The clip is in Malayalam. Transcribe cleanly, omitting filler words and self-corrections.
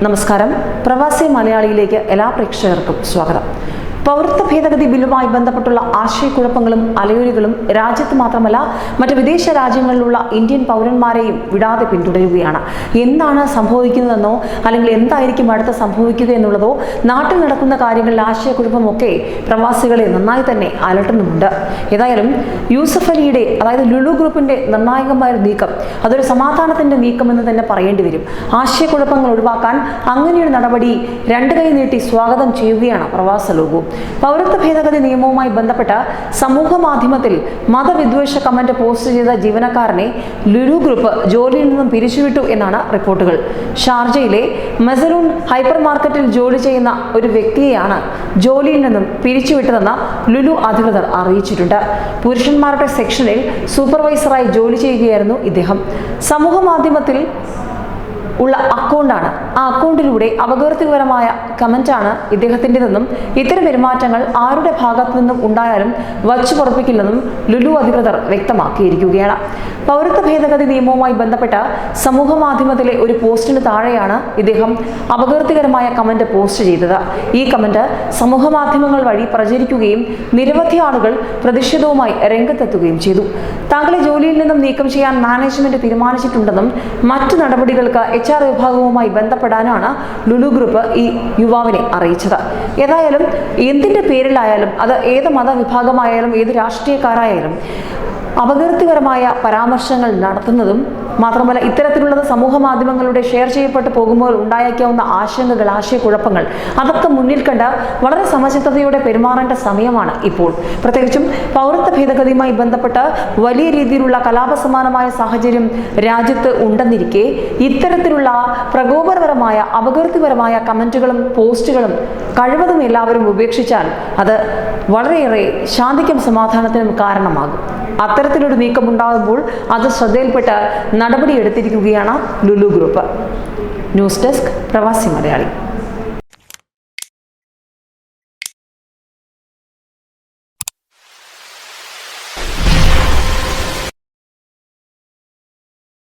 നമസ്കാരം. പ്രവാസി മലയാളിയിലേക്ക് എല്ലാ പ്രേക്ഷകർക്കും സ്വാഗതം. പൗരത്വ ഭേദഗതി ബില്ലുമായി ബന്ധപ്പെട്ടുള്ള ആശയക്കുഴപ്പങ്ങളും അലയൊലികളും രാജ്യത്ത് മാത്രമല്ല മറ്റ് വിദേശ രാജ്യങ്ങളിലുള്ള ഇന്ത്യൻ പൗരന്മാരെയും വിടാതെ പിന്തുടരുകയാണ്. എന്താണ് സംഭവിക്കുന്നതെന്നോ അല്ലെങ്കിൽ എന്തായിരിക്കും അടുത്ത് സംഭവിക്കുക എന്നുള്ളതോ നാട്ടിൽ നടക്കുന്ന കാര്യങ്ങളിൽ ആശയക്കുഴപ്പമൊക്കെ പ്രവാസികളെ നന്നായി തന്നെ അലട്ടുന്നുമുണ്ട്. ഏതായാലും യൂസഫ് അലിയുടെ അതായത് ലുലു ഗ്രൂപ്പിന്റെ നിർണായകമായ നീക്കം അതൊരു സമാധാനത്തിന്റെ നീക്കമെന്ന് തന്നെ പറയേണ്ടി വരും. ആശയക്കുഴപ്പങ്ങൾ ഒഴിവാക്കാൻ അങ്ങനെയൊരു നടപടി രണ്ട് കൈ നീട്ടി സ്വാഗതം ചെയ്യുകയാണ് പ്രവാസ ലോകവും. പൗരത്വ ഭേദഗതി നിയമവുമായി ബന്ധപ്പെട്ട സമൂഹ മാധ്യമത്തിൽ മതവിദ്വേഷ കമന്റ് പോസ്റ്റ് ചെയ്ത ജീവനക്കാരനെ ലുലു ഗ്രൂപ്പ് ജോലിയിൽ നിന്നും പിരിച്ചുവിട്ടു എന്നാണ് റിപ്പോർട്ടുകൾ. ഷാർജയിലെ മെസലൂൺ ഹൈപ്പർ മാർക്കറ്റിൽ ജോലി ചെയ്യുന്ന ഒരു വ്യക്തിയെയാണ് ജോലിയിൽ നിന്നും പിരിച്ചുവിട്ടതെന്ന് ലുലു അധികൃതർ അറിയിച്ചിട്ടുണ്ട്. പുരുഷന്മാരുടെ സെക്ഷനിൽ സൂപ്പർവൈസറായി ജോലി ചെയ്യുകയായിരുന്നു ഇദ്ദേഹം. സമൂഹ മാധ്യമത്തിൽ ഉള്ള അക്കൗണ്ടാണ്. ആ അക്കൗണ്ടിലൂടെ അപകീർത്തികരമായ കമന്റാണ് ഇദ്ദേഹത്തിൻ്റെതെന്നും ഇത്തരം പെരുമാറ്റങ്ങൾ ആരുടെ ഭാഗത്തു നിന്നും ഉണ്ടായാലും വച്ചു പൊറപ്പിക്കില്ലെന്നും ലുലു അധികൃതർ വ്യക്തമാക്കിയിരിക്കുകയാണ്. പൗരത്വ ഭേദഗതി നിയമവുമായി ബന്ധപ്പെട്ട സമൂഹ മാധ്യമത്തിലെ ഒരു പോസ്റ്റിന് താഴെയാണ് ഇദ്ദേഹം അപകീർത്തികരമായ കമന്റ് പോസ്റ്റ് ചെയ്തത്. ഈ കമന്റ് സമൂഹ മാധ്യമങ്ങൾ വഴി പ്രചരിക്കുകയും നിരവധി ആളുകൾ പ്രതിഷേധവുമായി രംഗത്തെത്തുകയും ചെയ്തു. താങ്കളെ ജോലിയിൽ നിന്നും നീക്കം ചെയ്യാൻ മാനേജ്മെന്റ് തീരുമാനിച്ചിട്ടുണ്ടെന്നും മറ്റു നടപടികൾക്ക് HR വിഭാഗവുമായി ബന്ധപ്പെടാനാണ് ലുലു ഗ്രൂപ്പ് ഈ യുവാവിനെ അറിയിച്ചത്. ഏതായാലും എന്തിന്റെ പേരിലായാലും അത് ഏത് മതവിഭാഗമായാലും ഏത് രാഷ്ട്രീയക്കാരായാലും അപകീർത്തികരമായ പരാമർശങ്ങൾ നടത്തുന്നതും മാത്രമല്ല ഇത്തരത്തിലുള്ളത് സമൂഹ മാധ്യമങ്ങളുടെ ഷെയർ ചെയ്യപ്പെട്ടു പോകുമ്പോൾ ഉണ്ടായേക്കാവുന്ന ആശങ്കകൾ, ആശയക്കുഴപ്പങ്ങൾ അതൊക്കെ മുന്നിൽ കണ്ട് വളരെ സമചിത്തതയോടെ പെരുമാറേണ്ട സമയമാണ് ഇപ്പോൾ. പ്രത്യേകിച്ചും പൗരത്വ ഭേദഗതിയുമായി ബന്ധപ്പെട്ട് വലിയ രീതിയിലുള്ള കലാപസമാനമായ സാഹചര്യം രാജ്യത്ത് ഉണ്ടെന്നിരിക്കെ ഇത്തരത്തിലുള്ള പ്രകോപനപരമായ അപകീർത്തിപരമായ കമന്റുകളും പോസ്റ്റുകളും കഴിവതും എല്ലാവരും ഉപേക്ഷിച്ചാൽ അത് വളരെയേറെ ശാന്തിക്കും സമാധാനത്തിനും കാരണമാകും. അത്തരത്തിലൊരു നീക്കമുണ്ടാകുമ്പോൾ അത് ശ്രദ്ധയിൽപ്പെട്ട് നടപടിയെടുത്തിരിക്കുകയാണ് ലുലു ഗ്രൂപ്പ്. ന്യൂസ് ഡെസ്ക് പ്രവാസി മലയാളി.